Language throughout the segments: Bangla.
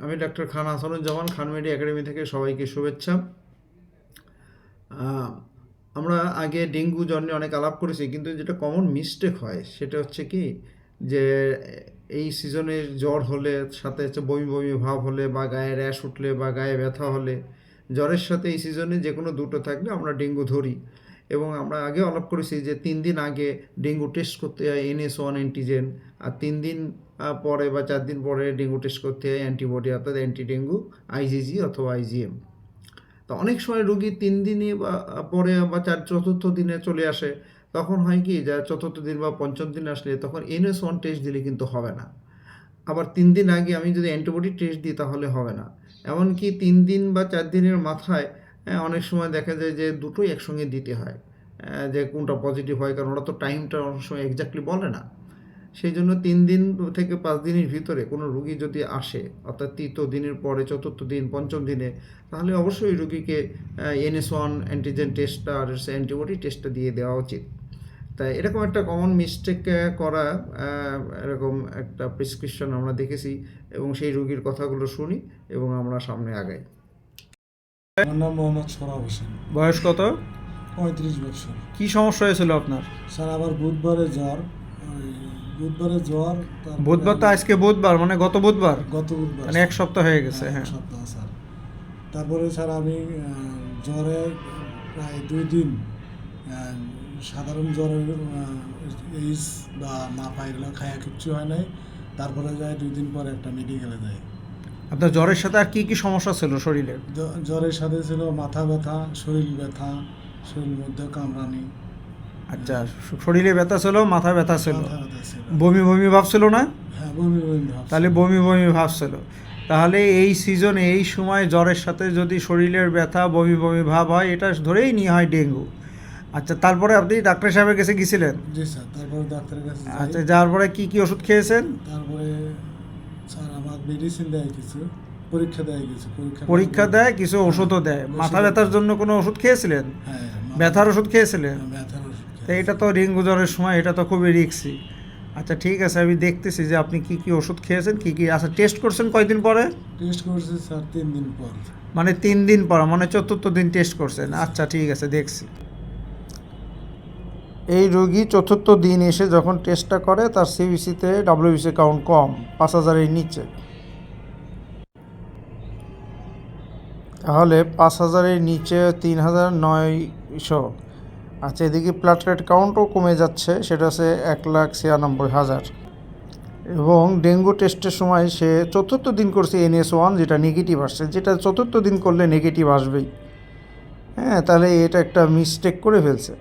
আমি ডাক্তার খান হাসানুজ্জামান, খান মেডি একাডেমি থেকে সবাইকে শুভেচ্ছা। আহ, আমরা আগে ডেঙ্গু জ্বর নিয়ে অনেক আলাপ করেছি, কিন্তু যেটা কমন মিস্টেক হয় সেটা হচ্ছে কি, যে এই সিজনে জ্বর হলে সাথে হচ্ছে বমি বমি ভাব হলে বা গায়ে র্যাশ উঠলে বা গায়ে ব্যথা হলে, জ্বরের সাথে এই সিজনে যে কোনো দুটো থাকলে আমরা ডেঙ্গু ধরি। এবং আমরা আগে আলাপ করেছি যে 3 দিন আগে ডেঙ্গু টেস্ট করতে হয় NS1 অ্যান্টিজেন, আর 3 দিন পরে বা 4 দিন পরে ডেঙ্গু টেস্ট করতে হয় অ্যান্টিবডি অর্থাৎ অ্যান্টি ডেঙ্গু IgG অথবা IgM। তো অনেক সময় রুগী 3 দিনই বা পরে বা চতুর্থ দিনে চলে আসে, তখন হয় কি, যা চতুর্থ দিন বা পঞ্চম দিন আসলে তখন NS1 টেস্ট দিলে কিন্তু হবে না। আবার 3 দিন আগে আমি যদি অ্যান্টিবডি টেস্ট দিই তাহলে হবে না। এমনকি 3 দিন বা 4 দিনের মাথায় অনেক সময় দেখা যায় যে দুটোই একসঙ্গে দিতে হয়, যে কোনটা পজিটিভ হয়, কারণ ওরা তো টাইমটা অনেক সময় এক্স্যাক্টলি বলে না। সেই জন্য 3 দিন থেকে 5 দিনের ভিতরে কোনো রুগী যদি আসে, অর্থাৎ তৃতীয় দিনের পরে চতুর্থ দিন পঞ্চম দিনে, তাহলে অবশ্যই রুগীকে NS1 অ্যান্টিজেন টেস্টটা আর অ্যান্টিবডি টেস্টটা দিয়ে দেওয়া উচিত। তাই এরকম একটা কমন মিস্টেক করা, এরকম একটা প্রেসক্রিপশন আমরা দেখেছি এবং সেই রুগীর কথাগুলো শুনি এবং আমরা সামনে আগাই। আমার নাম মোহাম্মদ সোহরাব হোসেন। বয়স কত? 35 বছর। কি সমস্যা হয়েছিল আপনার? স্যার আবার বুধবারে জ্বর। বুধবার তো আজকে বুধবার, মানে গত বুধবার, গত বুধবার মানে এক সপ্তাহ হয়ে গেছে। এক হ্যাঁ, সপ্তাহ স্যার। তারপরে স্যার আমি জ্বরে প্রায় 2 দিন সাধারণ জ্বরের এইস বা মাথা এগুলো খায়া কিচ্ছু হয় নাই। তারপরে যায় 2 দিন পরে একটা মেডিকেলে যায়। আপনার জ্বরের সাথে আর কি কি সমস্যা ছিল শরীরের? জ্বরের সাথে ছিল মাথা ব্যথা, শরীর ব্যথা, শরীরের মধ্যে কামড়ানি। আচ্ছা, শরীরে ব্যথা ছিল, মাথা ব্যথা ছিল, মাথা ব্যথা ছিল। বমি বমি ভাব ছিল না? হ্যাঁ, বমি বমি ভাব। তাহলে বমি বমি ভাব ছিল। তাহলে এই সিজনে এই সময় জ্বরের সাথে যদি শরীরের ব্যথা বমি বমি ভাব হয়, এটা ধরেই নিয়ে হয় ডেঙ্গু। আচ্ছা, তারপরে আপনি ডাক্তার সাহেবের কাছে গেছিলেন? জি স্যার, তারপরে ডাক্তারের কাছে যাই। আচ্ছা, যাওয়ার পরে কি কি ওষুধ খেয়েছেন? তারপরে স্যার আমার মেডিসিন দেয় কিছু, পরীক্ষা দেয় কিছু, পরীক্ষা দেয়, কিছু ওষুধও দেয়। মাথা ব্যথার জন্য কোনো ওষুধ খেয়েছিলেন? হ্যাঁ, ব্যথার ওষুধ খেয়েছিলেন? ব্যথার ওষুধ তো এটা তো ডেঙ্গু জ্বরের সময় এটা তো খুবই রিস্কি। আচ্ছা, ঠিক আছে, আমি দেখতেছি যে আপনি কি কি ওষুধ খেয়েছেন, কি কি। আচ্ছা, টেস্ট করছেন কয়দিন পরে? টেস্ট করছে স্যার 3 দিন পর। মানে 3 দিন পর, মানে চতুর্থ দিন টেস্ট করছেন। আচ্ছা, ঠিক আছে, দেখছি। এই রোগী চতুর্থ দিন এসে যখন টেস্টটা করে, তার সিবিসিতে WBC কাউন্ট কম, 5000-এর নিচে। তাহলে 5000-এর নিচে 3900। আচ্ছা, এদিকে প্লাটলেট কাউন্টও কমে যাচ্ছে, সেটা হচ্ছে 1,96,000। এবং ডেঙ্গু টেস্টের সময় সে চতুর্থ দিন করছে NS1, যেটা নেগেটিভ আসছে, যেটা চতুর্থ দিন করলে নেগেটিভ আসবেই। হ্যাঁ, তাহলে এটা একটা মিস্টেক করে ফেলছে।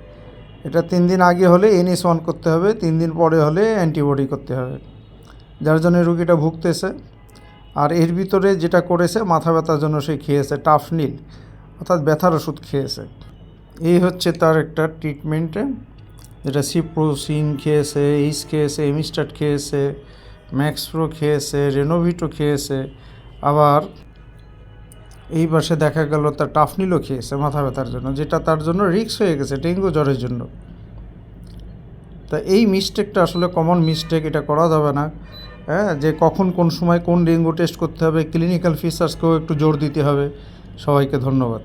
এটা 3 দিন আগে হলে NS1 করতে হবে, 3 দিন পরে হলে অ্যান্টিবডি করতে হবে, যার জন্য রুগীটা ভুগতেছে। আর এর ভিতরে যেটা করেছে, মাথা ব্যথার জন্য সে খেয়েছে টাফনিল, অর্থাৎ ব্যথার ওষুধ খেয়েছে। এই হচ্ছে তার একটা ট্রিটমেন্টে, যেটা সিপ্রোসিন খেয়েছে, এইস খেয়েছে, এমিস্টাট খেয়েছে, ম্যাক্সপ্রো খেয়েছে, রেনোভিটো খেয়েছে। আবার এই পাশে দেখা গেল তার টাফনিলও খেয়েছে মাথা ব্যথার জন্য, যেটা তার জন্য রিস্ক হয়ে গেছে ডেঙ্গু জ্বরের জন্য। তা এই মিস্টেকটা আসলে কমন মিস্টেক, এটা করা যাবে না। হ্যাঁ, যে কখন কোন সময় কোন ডেঙ্গু টেস্ট করতে হবে, ক্লিনিক্যাল ফিচার্সকেও একটু জোর দিতে হবে। সবাইকে ধন্যবাদ।